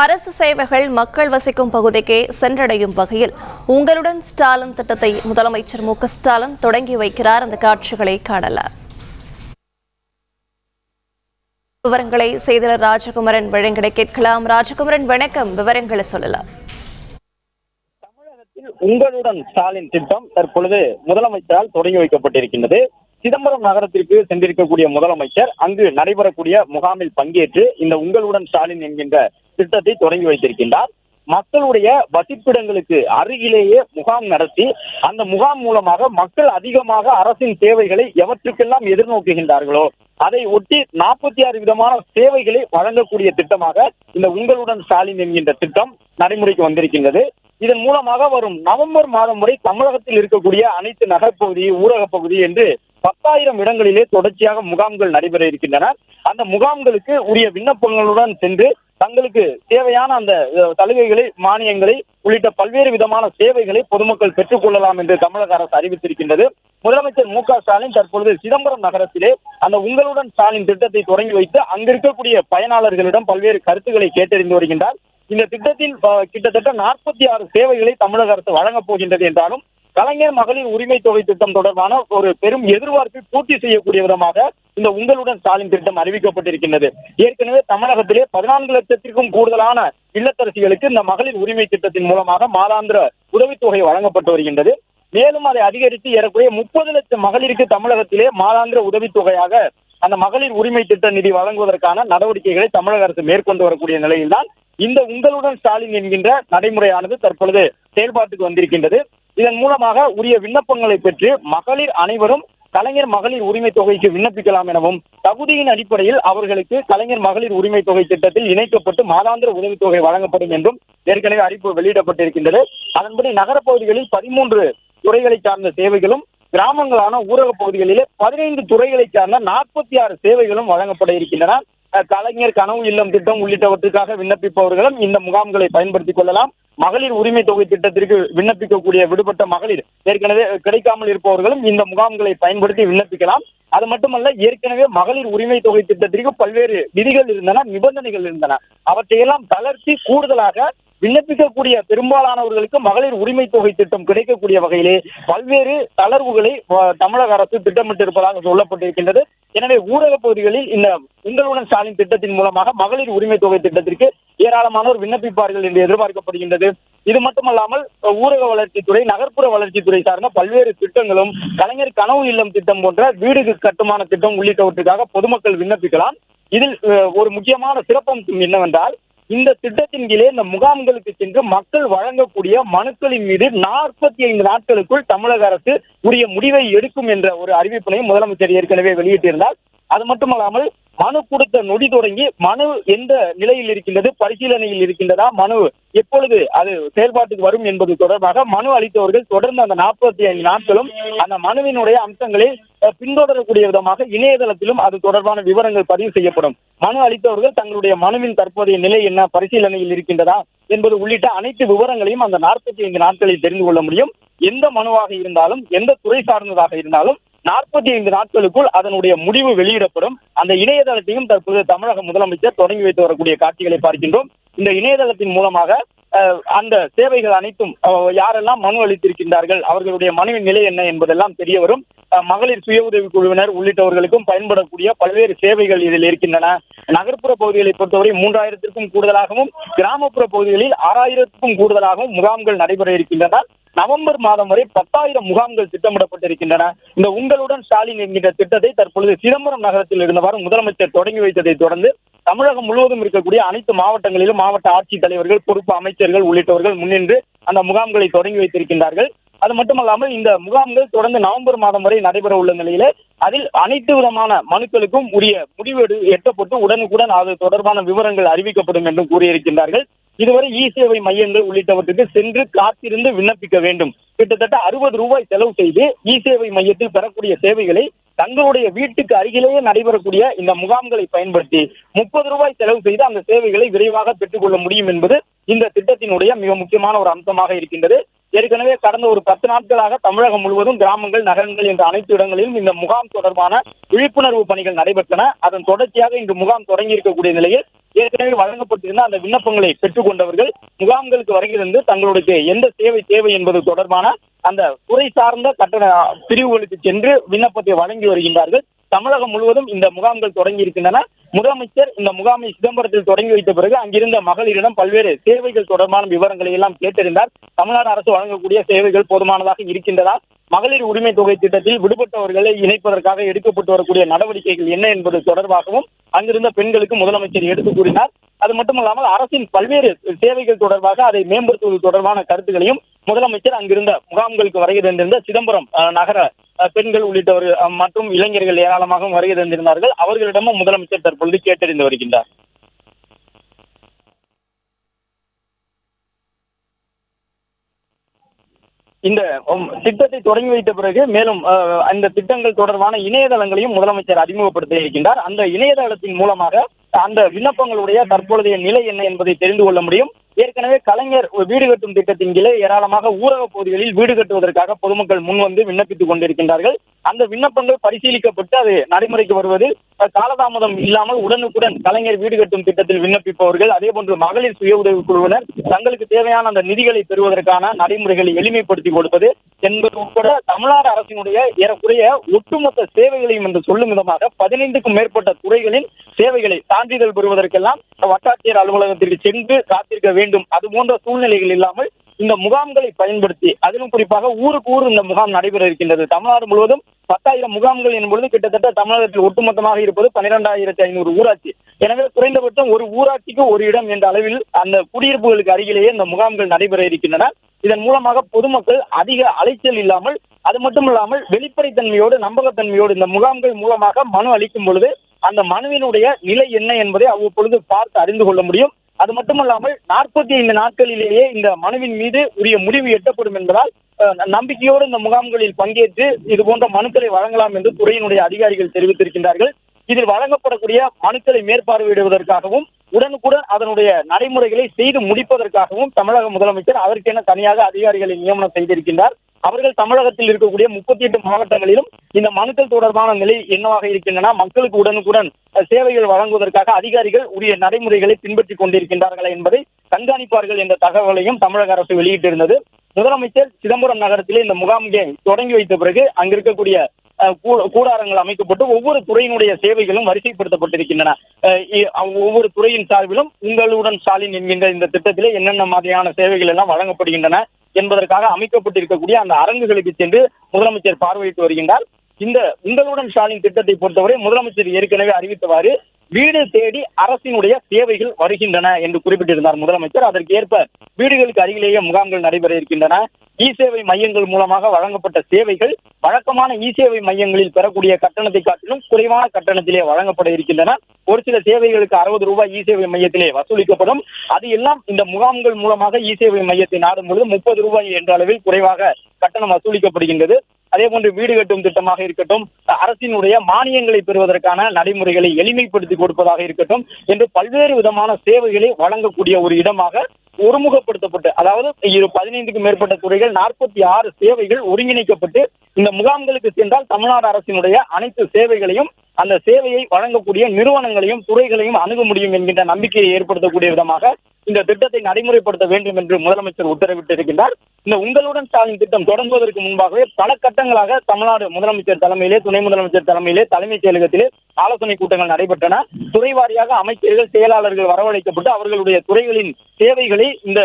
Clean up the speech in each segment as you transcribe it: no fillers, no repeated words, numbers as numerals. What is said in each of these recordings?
அரசு சேவைகள் மக்கள் வசிக்கும் பகுதிக்கே சென்றடையும் வகையில் உங்களுடன் ஸ்டாலின் திட்டத்தை முதலமைச்சர் மு.க.ஸ்டாலின் தொடங்கி வைக்கிறார். அந்த காட்சிகளை காணலாம். விவரங்களை செய்தியாளர் ராஜகுமரன் வழங்கிட கேட்கலாம். ராஜகுமரன், வணக்கம். விவரங்களை சொல்லலாம். தமிழகத்தில் உங்களுடன் ஸ்டாலின் திட்டம் தற்பொழுது முதலமைச்சரால் தொடங்கி வைக்கப்பட்டிருக்கின்றது. சிதம்பரம் நகரத்திற்கு சென்றிருக்கக்கூடிய முதலமைச்சர் அங்கு நடைபெறக்கூடிய முகாமில் பங்கேற்று இந்த உங்களுடன் ஸ்டாலின் என்கின்ற திட்டத்தை தொடங்கி வைத்திருக்கின்றார். மக்களுடைய வசிப்பிடங்களுக்கு அருகிலேயே முகாம் நடத்தி அந்த முகாம் மூலமாக மக்கள் அதிகமாக அரசின் சேவைகளை எவற்றுக்கெல்லாம் எதிர்நோக்குகின்றார்களோ அதை ஒட்டி 46 விதமான சேவைகளை வழங்கக்கூடிய திட்டமாக இந்த உங்களுடன் ஸ்டாலின் என்கின்ற திட்டம் நடைமுறைக்கு வந்திருக்கின்றது. இதன் மூலமாக வரும் நவம்பர் மாதம் வரை தமிழகத்தில் இருக்கக்கூடிய அனைத்து நகர்ப்பகுதி, ஊரக பகுதி என்று 10,000 இடங்களிலே தொடர்ச்சியாக முகாம்கள் நடைபெற இருக்கின்றன. அந்த முகாம்களுக்கு உரிய விண்ணப்பங்களுடன் சென்று தங்களுக்கு தேவையான அந்த சலுகைகளை, மானியங்களை உள்ளிட்ட பல்வேறு விதமான சேவைகளை பொதுமக்கள் பெற்றுக் கொள்ளலாம் என்று தமிழக அரசு அறிவித்திருக்கின்றது. முதலமைச்சர் மு.க.ஸ்டாலின் தற்பொழுது சிதம்பரம் நகரத்திலே அந்த உங்களுடன் ஸ்டாலின் திட்டத்தை தொடங்கி வைத்து அங்கிருக்கக்கூடிய பயனாளர்களிடம் பல்வேறு கருத்துக்களை கேட்டறிந்து வருகின்றார். இந்த திட்டத்தில் கிட்டத்தட்ட 46 சேவைகளை தமிழக அரசு வழங்கப் போகின்றது என்றாலும் கலைஞர் மகளிர் உரிமை தொகை திட்டம் தொடர்பான ஒரு பெரும் எதிர்பார்ப்பை பூர்த்தி செய்யக்கூடிய விதமாக இந்த உங்களுடன் ஸ்டாலின் திட்டம் அறிவிக்கப்பட்டிருக்கின்றது. ஏற்கனவே தமிழகத்திலே 14 லட்சத்திற்கும் கூடுதலான இல்லத்தரசிகளுக்கு இந்த மகளிர் உரிமை திட்டத்தின் மூலமாக மாதாந்திர உதவித்தொகை வழங்கப்பட்டு வருகின்றது. மேலும் அதை அதிகரித்து ஏறக்குறைய 30 லட்சம் மகளிருக்கு தமிழகத்திலே மாதாந்திர உதவித்தொகையாக அந்த மகளிர் உரிமை திட்ட நிதி வழங்குவதற்கான நடவடிக்கைகளை தமிழக அரசு மேற்கொண்டு வரக்கூடிய நிலையில்தான் இந்த உங்களுடன் ஸ்டாலின் என்கின்ற நடைமுறையானது தற்பொழுது செயல்பாட்டுக்கு வந்திருக்கின்றது. இதன் மூலமாக உரிய விண்ணப்பங்களை பெற்று மகளிர் அனைவரும் கலைஞர் மகளிர் உரிமை தொகைக்கு விண்ணப்பிக்கலாம் எனவும், தகுதியின் அடிப்படையில் அவர்களுக்கு கலைஞர் மகளிர் உரிமை தொகை திட்டத்தில் இணைக்கப்பட்டு மாதாந்திர உதவித்தொகை வழங்கப்படும் என்றும் ஏற்கனவே அறிவிப்பு வெளியிடப்பட்டிருக்கின்றது. அதன்படி நகரப்பகுதிகளில் 13 துறைகளை சார்ந்த சேவைகளும், கிராமங்களான ஊரக பகுதிகளிலே 15 துறைகளை சார்ந்த 46 சேவைகளும் வழங்கப்பட இருக்கின்றன. கலைஞர் கனவு இல்லம் திட்டம் உள்ளிட்டவற்றுக்காக விண்ணப்பிப்பவர்களும் இந்த முகாம்களை பயன்படுத்திக் கொள்ளலாம். மகளிர் உரிமை தொகை திட்டத்திற்கு விண்ணப்பிக்கக்கூடிய விடுபட்ட மகளிர் ஏற்கனவே கிடைக்காமல் இருப்பவர்களும் இந்த முகாம்களை பயன்படுத்தி விண்ணப்பிக்கலாம். அது மட்டுமல்ல, ஏற்கனவே மகளிர் உரிமை தொகை திட்டத்திற்கு பல்வேறு விதிகள் இருந்தன, நிபந்தனைகள் இருந்தன. அவற்றையெல்லாம் தளர்த்தி கூடுதலாக விண்ணப்பிக்கக்கூடிய பெரும்பாலானவர்களுக்கு மகளிர் உரிமை தொகை திட்டம் கிடைக்கக்கூடிய வகையிலே பல்வேறு தளர்வுகளை தமிழக அரசு திட்டமிட்டிருப்பதாக சொல்லப்பட்டிருக்கின்றது. எனவே ஊரக பகுதிகளில் இந்த உங்களுடன் ஸ்டாலின் திட்டத்தின் மூலமாக மகளிர் உரிமை தொகை திட்டத்திற்கு ஏராளமானோர் விண்ணப்பிப்பார்கள் என்று எதிர்பார்க்கப்படுகின்றது. இது மட்டுமல்லாமல் ஊரக வளர்ச்சித்துறை, நகர்ப்புற வளர்ச்சித்துறை சார்ந்த பல்வேறு திட்டங்களும், கலைஞர் கனவு இல்லம் திட்டம் போன்ற வீடு கட்டுமான திட்டம் உள்ளிட்டவற்றுக்காக பொதுமக்கள் விண்ணப்பிக்கலாம். இதில் ஒரு முக்கியமான சிறப்பம்சம் என்னவென்றால், இந்த திட்டத்தின் கீழே இந்த முகாம்களுக்கு சென்று மக்கள் வழங்கக்கூடிய மனுக்களின் மீது 45 நாட்களுக்குள் தமிழக அரசு உரிய முடிவை எடுக்கும் என்ற ஒரு அறிவிப்பினையும் முதலமைச்சர் ஏற்கனவே வெளியிட்டிருந்தார். அது மட்டுமல்லாமல் மனு கொடுத்த நொடி தொடங்கி மனு எந்த நிலையில் இருக்கின்றது, பரிசீலனையில் இருக்கின்றதா, மனு எப்பொழுது அது செயல்பாட்டுக்கு வரும் என்பது தொடர்பாக மனு அளித்தவர்கள் தொடர்ந்து அந்த 45 நாட்களும் அந்த மனுவினுடைய அம்சங்களை பின்தொடரக்கூடிய விதமாக இணையதளத்திலும் அது தொடர்பான விவரங்கள் பதிவு செய்யப்படும். மனு அளித்தவர்கள் தங்களுடைய மனுவின் தற்போதைய நிலை என்ன, பரிசீலனையில் இருக்கின்றதா என்பது உள்ளிட்ட அனைத்து விவரங்களையும் அந்த 45 நாட்களில் தெரிந்து கொள்ள முடியும். எந்த மனுவாக இருந்தாலும், எந்த துறை சார்ந்ததாக இருந்தாலும் 45 நாட்களுக்குள் அதனுடைய முடிவு வெளியிடப்படும். அந்த இணையதளத்தையும் தற்போது தமிழக முதலமைச்சர் தொடங்கி வைத்து வரக்கூடிய காட்சிகளை பார்க்கின்றோம். இந்த இணையதளத்தின் மூலமாக அந்த சேவைகள் அனைத்தும் யாரெல்லாம் மனு அளித்திருக்கின்றார்கள், அவர்களுடைய மனுவின் நிலை என்ன என்பதெல்லாம் தெரிய வரும். மகளிர் சுய உதவி குழுவினர் உள்ளிட்டவர்களுக்கும் பயன்படக்கூடிய பல்வேறு சேவைகள் இதில் இருக்கின்றன. நகர்ப்புற பகுதிகளை பொறுத்தவரை 3000த்திற்கும் கூடுதலாகவும், கிராமப்புற பகுதிகளில் 6000த்திற்கும் கூடுதலாகவும் முகாம்கள் நடைபெற இருக்கின்றன. நவம்பர் மாதம் வரை 10,000 முகாம்கள் திட்டமிடப்பட்டிருக்கின்றன. இந்த உங்களுடன் ஸ்டாலின் என்கின்ற திட்டத்தை தற்பொழுது சிதம்பரம் நகரத்தில் இருந்தவாறு முதலமைச்சர் தொடங்கி வைத்ததை தொடர்ந்து தமிழகம் முழுவதும் இருக்கக்கூடிய அனைத்து மாவட்டங்களிலும் மாவட்ட ஆட்சித் தலைவர்கள், பொறுப்பு அமைச்சர்கள் உள்ளிட்டவர்கள் முன்னின்று அந்த முகாம்களை தொடங்கி வைத்திருக்கின்றார்கள். அது மட்டுமல்லாமல் இந்த முகாம்கள் தொடர்ந்து நவம்பர் மாதம் வரை நடைபெற உள்ள நிலையில அதில் அனைத்து விதமான மனுக்களுக்கும் உரிய முடிவு எட்டப்பட்டு உடனுக்குடன் அது தொடர்பான விவரங்கள் அறிவிக்கப்படும் என்றும் கூறியிருக்கின்றார்கள். இதுவரை சேவை மையங்கள் உள்ளிட்டவற்றுக்கு சென்று காத்திருந்து விண்ணப்பிக்க வேண்டும். கிட்டத்தட்ட 60 ரூபாய் செலவு செய்து சேவை மையத்தில் பெறக்கூடிய சேவைகளை தங்களுடைய வீட்டுக்கு அருகிலேயே நடைபெறக்கூடிய இந்த முகாம்களை பயன்படுத்தி 30 ரூபாய் செலவு செய்து அந்த சேவைகளை விரைவாக பெற்றுக் கொள்ள முடியும் என்பது இந்த திட்டத்தினுடைய மிக முக்கியமான ஒரு அம்சமாக இருக்கின்றது. ஏற்கனவே கடந்த ஒரு 10 நாட்களாக தமிழகம் முழுவதும் கிராமங்கள், நகரங்கள் என்ற அனைத்து இடங்களிலும் இந்த முகாம் தொடர்பான விழிப்புணர்வு பணிகள் நடைபெற்றன. அதன் தொடர்ச்சியாக இன்று முகாம் தொடங்கி இருக்கக்கூடிய நிலையில் ஏற்கனவே வழங்கப்பட்டிருந்த அந்த விண்ணப்பங்களை பெற்றுக் கொண்டவர்கள் முகாம்களுக்கு வருகிறது தங்களுடைய எந்த சேவை தேவை என்பது தொடர்பான அந்த துறை சார்ந்த கட்டண பிரிவுகளுக்கு சென்று விண்ணப்பத்தை வழங்கி வருகின்றார்கள். தமிழகம் முழுவதும் இந்த முகாம்கள் தொடங்கி இருக்கின்றன. முதலமைச்சர் இந்த முகாமை சிதம்பரத்தில் தொடங்கி வைத்த பிறகு அங்கிருந்த மகளிரிடம் பல்வேறு சேவைகள் தொடர்பான விவரங்களை எல்லாம் கேட்டறிந்தார். தமிழ்நாடு அரசு வழங்கக்கூடிய சேவைகள் போதுமானதாக இருக்கின்றதா, மகளிர் உரிமை தொகை திட்டத்தில் விடுபட்டவர்களை இணைப்பதற்காக எடுக்கப்பட்டு வரக்கூடிய நடவடிக்கைகள் என்ன என்பது தொடர்பாகவும் அங்கிருந்த பெண்களுக்கு முதலமைச்சர் எடுத்துக் கூறினார். அது மட்டுமல்லாமல் அரசின் பல்வேறு சேவைகள் தொடர்பாக அதை மேம்படுத்துவது தொடர்பான கருத்துக்களையும் முதலமைச்சர் அங்கிருந்த முகாம்களுக்கு வருகை தந்திருந்த சிதம்பரம் நகர பெண்கள் உள்ளிட்டவர் மற்றும் இளைஞர்கள் ஏராளமாக வருகை தந்திருந்தார்கள். அவர்களிடமும் முதலமைச்சர் தற்பொழுது கேட்டறிந்து வருகின்றார். இந்த திட்டத்தை தொடங்கி வைத்த பிறகு மேலும் அந்த திட்டங்கள் தொடர்பான இணையதளங்களையும் முதலமைச்சர் அறிமுகப்படுத்த இருக்கின்றார். அந்த இணையதளத்தின் மூலமாக அந்த விண்ணப்பங்களுடைய தற்பொழுதைய நிலை என்ன என்பதை தெரிந்து கொள்ள முடியும். ஏற்கனவே கலைஞர் வீடு கட்டும் திட்டத்தின் கீழே ஏராளமாக ஊரக பகுதிகளில் வீடு கட்டுவதற்காக பொதுமக்கள் முன்வந்து விண்ணப்பித்துக் கொண்டிருக்கின்றார்கள். அந்த விண்ணப்பங்கள் பரிசீலிக்கப்பட்டு அது நடைமுறைக்கு வருவதில் காலதாமதம் இல்லாமல் உடனுக்குடன் கலைஞர் வீடு கட்டும் திட்டத்தில் விண்ணப்பிப்பவர்கள், அதே போன்று மகளிர் சுய உதவி குழுவினர் தங்களுக்கு தேவையான அந்த நிதிகளை பெறுவதற்கான நடைமுறைகளை எளிமைப்படுத்தி கொடுப்பது என்பது உட்பட தமிழ்நாடு அரசினுடைய ஏறக்குறைய ஒட்டுமொத்த சேவைகளையும் என்று சொல்லும் விதமாக 15க்கும் மேற்பட்ட துறைகளின் சேவைகளை சான்றிதழ் பெறுவதற்கெல்லாம் வட்டாட்சியர் அலுவலகத்திற்கு சென்று காத்திருக்க வேண்டும். அது போன்ற சூழ்நிலைகள் இல்லாமல் இந்த முகாம்களை பயன்படுத்தி, அதிலும் குறிப்பாக ஊருக்கு ஊர் இந்த முகாம் நடைபெற இருக்கின்றது. தமிழ்நாடு முழுவதும் 10,000 முகாம்கள் என்பது கிட்டத்தட்ட தமிழகத்தில் ஒட்டுமொத்தமாக இருப்பது 12,500 ஊராட்சி. எனவே குறைந்தபட்சம் ஒரு ஊராட்சிக்கு ஒரு இடம் என்ற அளவில் அந்த குடியிருப்புகளுக்கு அருகிலேயே இந்த முகாம்கள் நடைபெற இருக்கின்றன. இதன் மூலமாக பொதுமக்கள் அதிக அலைச்சல் இல்லாமல், அது மட்டுமில்லாமல் வெளிப்படைத்தன்மையோடு நம்பகத்தன்மையோடு இந்த முகாம்கள் மூலமாக மனு அளிக்கும் பொழுது அந்த மனுவினுடைய நிலை என்ன என்பதை அவ்வப்பொழுது பார்த்து அறிந்து கொள்ள முடியும். அது மட்டுமல்லாமல் 45 நாட்களிலேயே இந்த மனுவின் மீது உரிய முடிவு எட்டப்படும் என்பதால் நம்பிக்கையோடு இந்த முகாம்களில் பங்கேற்று இது போன்ற மனுக்களை வழங்கலாம் என்று துறையினுடைய அதிகாரிகள் தெரிவித்திருக்கின்றார்கள். இதில் வழங்கப்படக்கூடிய மனுக்களை மேற்பார்வையிடுவதற்காகவும் உடனுக்குடன் அதனுடைய நடைமுறைகளை செய்து முடிப்பதற்காகவும் தமிழக முதலமைச்சர் அதற்கென தனியாக அதிகாரிகளை நியமனம் செய்திருக்கின்றார். அவர்கள் தமிழகத்தில் இருக்கக்கூடிய 38 மாவட்டங்களிலும் இந்த மனுக்கள் தொடர்பான நிலை என்னவாக இருக்கின்றன, மக்களுக்கு உடனுக்குடன் சேவைகள் வழங்குவதற்காக அதிகாரிகள் உரிய நடைமுறைகளை பின்பற்றிக் கொண்டிருக்கின்றார்களா என்பதை கண்காணிப்பார்கள் என்ற தகவலையும் தமிழக அரசு வெளியிட்டிருந்தது. முதலமைச்சர் சிதம்பரம் நகரத்திலே இந்த முகாமை தொடங்கி வைத்த பிறகு அங்கிருக்கக்கூடிய கூடாரங்கள் அமைக்கப்பட்டு ஒவ்வொரு துறையினுடைய சேவைகளும் வரிசைப்படுத்தப்பட்டிருக்கின்றன. ஒவ்வொரு துறையின் சார்பிலும் உங்களுடன் ஸ்டாலின் என்கின்ற இந்த திட்டத்திலே என்னென்ன மாதிரியான சேவைகள் எல்லாம் வழங்கப்படுகின்றன என்பதற்காக அமைக்கப்பட்டிருக்கக்கூடிய அந்த அரங்குகளுக்கு சென்று முதலமைச்சர் பார்வையிட்டு வருகின்றார். இந்த உங்களுடன் ஸ்டாலின் திட்டத்தை பொறுத்தவரை முதலமைச்சர் ஏற்கனவே அறிவித்தவாறு வீடு தேடி அரசினுடைய சேவைகள் வருகின்றன என்று குறிப்பிட்டிருந்தார் முதலமைச்சர். அதற்கு ஏற்ப வீடுகளுக்கு அருகிலேயே முகாம்கள் நடைபெற இருக்கின்றன. இ சேவை மையங்கள் மூலமாக வழங்கப்பட்ட சேவைகள் வழக்கமான இ சேவை மையங்களில் பெறக்கூடிய கட்டணத்தை காட்டிலும் குறைவான கட்டணத்திலே வழங்கப்பட இருக்கின்றன. ஒரு சில சேவைகளுக்கு 60 ரூபாய் இ சேவை மையத்திலே வசூலிக்கப்படும். அது எல்லாம் இந்த முகாம்கள் மூலமாக இ சேவை மையத்தை நாடும் பொழுது 30 ரூபாய் என்ற அளவில் குறைவாக கட்டணம் வசூலிக்கப்படுகின்றது. அதே போன்று வீடு கட்டும் திட்டமாக இருக்கட்டும், அரசினுடைய மானியங்களை பெறுவதற்கான நடைமுறைகளை எளிமைப்படுத்தி கொடுப்பதாக இருக்கட்டும் என்று பல்வேறு விதமான சேவைகளை வழங்கக்கூடிய ஒரு இடமாக ஒருமுகப்படுத்தப்பட்டு, அதாவது 15க்கும் மேற்பட்ட துறைகள் 46 சேவைகள் ஒருங்கிணைக்கப்பட்டு இந்த முகாம்களுக்கு சென்றால் தமிழ்நாடு அரசினுடைய அனைத்து சேவைகளையும் அந்த சேவையை வழங்கக்கூடிய நிறுவனங்களையும் துறைகளையும் அணுக முடியும் என்கின்ற நம்பிக்கையை ஏற்படுத்தக்கூடிய விதமாக இந்த திட்டத்தை நடைமுறைப்படுத்த வேண்டும் என்று முதலமைச்சர் உத்தரவிட்டிருக்கின்றார். இந்த உங்களுடன் ஸ்டாலின் திட்டம் தொடங்குவதற்கு முன்பாகவே பல கட்டங்களாக தமிழ்நாடு முதலமைச்சர் தலைமையிலே, துணை முதலமைச்சர் தலைமையிலே, தலைமைச் செயலகத்திலே ஆலோசனை கூட்டங்கள் நடைபெற்றன. துறை வாரியாக அமைச்சர்கள், செயலாளர்கள் வரவழைக்கப்பட்டு அவர்களுடைய துறைகளின் சேவைகளை இந்த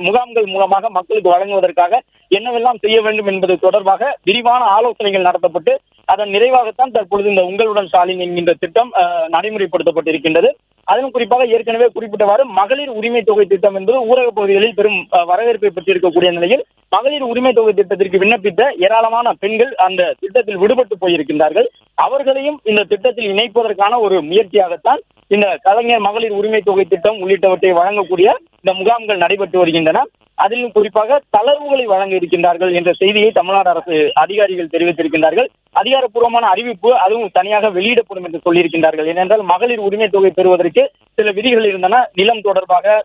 முகாம்கள் மூலமாக மக்களுக்கு வழங்குவதற்காக என்னவெல்லாம் செய்ய வேண்டும் என்பது தொடர்பாக விரிவான ஆலோசனைகள் நடத்தப்பட்டு அதன் நிறைவாகத்தான் தற்பொழுது இந்த உங்களுடன் ஸ்டாலின் என்கின்ற திட்டம் நடைமுறைப்படுத்தப்பட்டிருக்கின்றது. அதிலும் குறிப்பாக ஏற்கனவே குறிப்பிட்டவாறு மகளிர் உரிமை தொகை திட்டம் என்பது ஊரக பகுதிகளில் பெரும் வரவேற்பை பெற்றிருக்கக்கூடிய நிலையில் மகளிர் உரிமை தொகை திட்டத்திற்கு விண்ணப்பித்த ஏராளமான பெண்கள் அந்த திட்டத்தில் விடுபட்டு போயிருக்கின்றார்கள். அவர்களையும் இந்த திட்டத்தில் இணைப்பதற்கான ஒரு முயற்சியாகத்தான் இந்த கலைஞர் மகளிர் உரிமை தொகை திட்டம் உள்ளிட்டவற்றை வழங்கக்கூடிய இந்த முகாம்கள் நடைபெற்று வருகின்றன. அதிலும் குறிப்பாக தளர்வுகளை வழங்க இருக்கின்றார்கள் என்ற செய்தியை தமிழ்நாடு அரசு அதிகாரிகள் தெரிவித்திருக்கின்றார்கள். அதிகாரப்பூர்வமான அறிவிப்பு அதுவும் தனியாக வெளியிடப்படும் என்று சொல்லியிருக்கின்றார்கள். ஏனென்றால் மகளிர் உரிமை தொகை பெறுவதற்கு சில விதிகள் இருந்தன. நிலம் தொடர்பாக,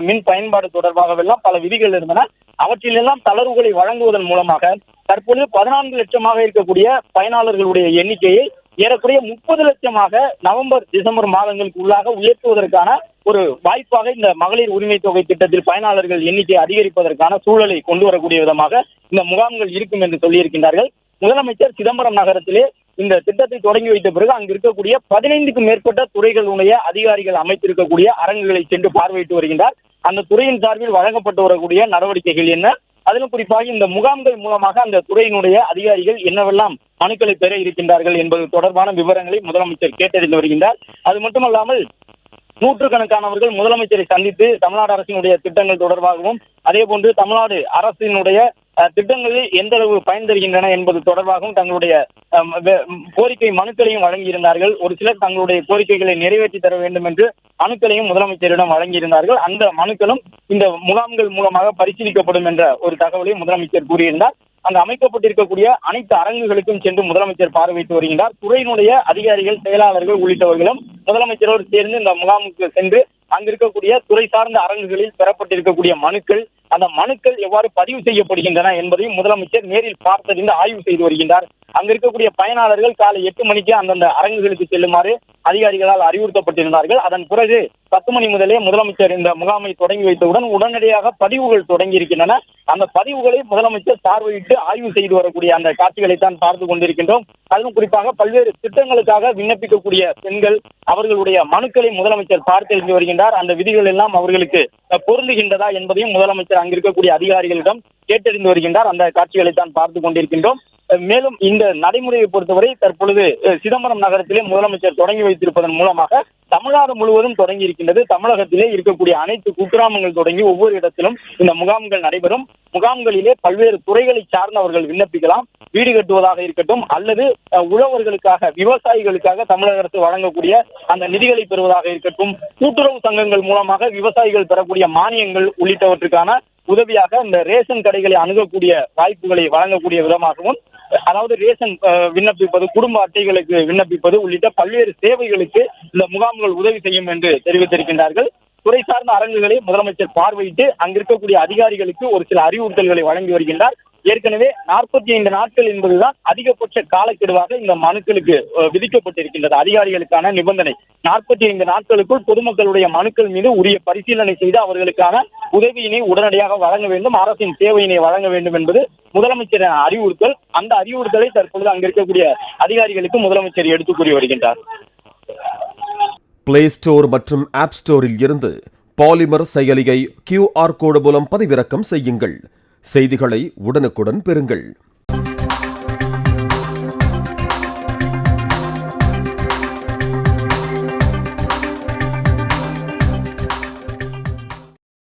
மின் பயன்பாடு தொடர்பாகவெல்லாம் பல விதிகள் இருந்தன. அவற்றிலெல்லாம் தளர்வுகளை வழங்குவதன் மூலமாக தற்பொழுது 14 லட்சமாக இருக்கக்கூடிய பயனாளர்களுடைய எண்ணிக்கையை ஏறக்குறைய 30 லட்சமாக நவம்பர் டிசம்பர் மாதங்களுக்கு உள்ளாக உயர்த்துவதற்கான ஒரு வாய்ப்பாக இந்த மகளிர் உரிமை தொகை திட்டத்தில் பயனாளர்கள் எண்ணிக்கை அதிகரிப்பதற்கான சூழலை கொண்டு வரக்கூடிய விதமாக இந்த முகாம்கள் இருக்கும் என்று சொல்லியிருக்கின்றார்கள். முதலமைச்சர் சிதம்பரம் நகரத்திலே இந்த திட்டத்தை தொடங்கி வைத்த பிறகு அங்கு இருக்கக்கூடிய 15க்கும் மேற்பட்ட துறைகளுடைய அதிகாரிகள் அமைத்திருக்கக்கூடிய அரங்குகளை சென்று பார்வையிட்டு வருகின்றார். அந்த துறையின் சார்பில் வழங்கப்பட்டு வரக்கூடிய நடவடிக்கைகள் என்ன, அதிலும் குறிப்பாக இந்த முகாம்கள் மூலமாக அந்த துறையினுடைய அதிகாரிகள் என்னவெல்லாம் மனுக்களை பெற இருக்கின்றார்கள் என்பது தொடர்பான விவரங்களை முதலமைச்சர் கேட்டறிந்து வருகின்றார். அது மட்டுமல்லாமல் நூற்றுக்கணக்கானவர்கள் முதலமைச்சரை சந்தித்து தமிழ்நாடு அரசினுடைய திட்டங்கள் தொடர்பாகவும் அதே போன்று தமிழ்நாடு அரசினுடைய திட்டங்களில் எந்த அளவு பயன் தருகின்றன என்பது தொடர்பாகவும் தங்களுடைய கோரிக்கை மனுக்களையும் வழங்கியிருந்தார்கள். ஒரு சிலர் தங்களுடைய கோரிக்கைகளை நிறைவேற்றி தர வேண்டும் என்று மனுக்களையும் முதலமைச்சரிடம் வழங்கியிருந்தார்கள். அந்த மனுக்களும் இந்த முகாம்கள் மூலமாக பரிசீலிக்கப்படும் என்ற ஒரு தகவலை முதலமைச்சர் கூறியிருந்தார். அங்கு அமைக்கப்பட்டிருக்கக்கூடிய அனைத்து அரங்குகளுக்கும் சென்று முதலமைச்சர் பார்வையிட்டு வருகின்றார். துறையினுடைய அதிகாரிகள், செயலாளர்கள் உள்ளிட்டவர்களும் முதலமைச்சரோடு சேர்ந்து இந்த முகாமுக்கு சென்று அங்கு இருக்கக்கூடிய துறை சார்ந்த அரங்குகளில் பெறப்பட்டிருக்கக்கூடிய மனுக்கள், அந்த மனுக்கள் எவ்வாறு பதிவு செய்யப்படுகின்றன என்பதையும் முதலமைச்சர் நேரில் பார்த்தறிந்து ஆய்வு செய்து வருகின்றார். அங்க இருக்கக்கூடிய பயனாளர்கள் காலை 8 மணிக்கு அந்தந்த அரங்குகளுக்கு செல்லுமாறு அதிகாரிகளால் அறிவுறுத்தப்பட்டிருந்தார்கள். அதன் பிறகு 10 மணி முதலே முதலமைச்சர் இந்த முகாமை தொடங்கி வைத்தவுடன் உடனடியாக பதிவுகள் தொடங்கி இருக்கின்றன. அந்த பதிவுகளை முதலமைச்சர் பார்வையிட்டு ஆய்வு செய்து வரக்கூடிய அந்த காட்சிகளைத்தான் பார்த்து கொண்டிருக்கின்றோம். அதுவும் குறிப்பாக பல்வேறு திட்டங்களுக்காக விண்ணப்பிக்கக்கூடிய பெண்கள் அவர்களுடைய மனுக்களை முதலமைச்சர் பார்த்தறிந்து வருகின்றார். அந்த விதிகள் எல்லாம் அவர்களுக்கு பொருந்துகின்றதா என்பதையும் முதலமைச்சர் அங்கு இருக்கக்கூடிய அதிகாரிகளிடம் கேட்டறிந்து வருகின்றார். அந்த காட்சிகளைத்தான் பார்த்து கொண்டிருக்கின்றோம். மேலும் இந்த நடைமுறையை பொறுத்தவரை தற்பொழுது சிதம்பரம் நகரத்திலே முதலமைச்சர் தொடங்கி வைத்திருப்பதன் மூலமாக தமிழ்நாடு முழுவதும் தொடங்கி இருக்கின்றது. தமிழகத்திலே இருக்கக்கூடிய அனைத்து குக்கிராமங்கள் தொடங்கி ஒவ்வொரு இடத்திலும் இந்த முகாம்கள் நடைபெறும். முகாம்களிலே பல்வேறு துறைகளை சார்ந்தவர்கள் விண்ணப்பிக்கலாம். வீடு கட்டுவதாக இருக்கட்டும் அல்லது உழவர்களுக்காக, விவசாயிகளுக்காக தமிழக அரசு வழங்கக்கூடிய அந்த நிதிகளை பெறுவதாக இருக்கட்டும், கூட்டுறவு சங்கங்கள் மூலமாக விவசாயிகள் பெறக்கூடிய மானியங்கள் உள்ளிட்டவற்றுக்கான உதவியாக இந்த ரேஷன் கடைகளை அணுகக்கூடிய வாய்ப்புகளை வழங்கக்கூடிய விதமாகவும், அதாவது ரேஷன் விண்ணப்பிப்பது, குடும்ப அட்டைகளுக்கு விண்ணப்பிப்பது உள்ளிட்ட பல்வேறு சேவைகளுக்கு இந்த முகாம்கள் உதவி செய்யும் என்று தெரிவித்திருக்கின்றார்கள். துறை சார்ந்த அரங்குகளை முதலமைச்சர் பார்வையிட்டு அங்கு இருக்கக்கூடிய அதிகாரிகளுக்கு ஒரு சில அறிவுறுத்தல்களை வழங்கி வருகின்றார். ஏற்கனவே 45 நாட்கள் என்பதுதான் அதிகபட்ச காலக்கெடுவாக இந்த மனுக்களுக்கு விதிக்கப்பட்டிருக்கின்றது. அதிகாரிகளுக்கான நிபந்தனை 45 நாட்களுக்குள் பொதுமக்களுடைய மனுக்கள் மீது உரிய பரிசீலனை செய்து அவர்களுக்கான உதவியினை உடனடியாக வழங்க வேண்டும், அரசின் சேவையினை வழங்க வேண்டும் என்பது முதலமைச்சரின் அறிவுறுத்தல். அந்த அறிவுறுத்தலை தற்பொழுது அங்கு இருக்கக்கூடிய அதிகாரிகளுக்கு முதலமைச்சர் எடுத்துக் கூறி வருகின்றார். பிளே ஸ்டோர் மற்றும் ஆப் ஸ்டோரில் இருந்து பாலிமர் செயலியை QR கோடு மூலம் பதிவிறக்கம் செய்யுங்கள். செய்திகளை உடனுக்குடன் பெறுங்கள்.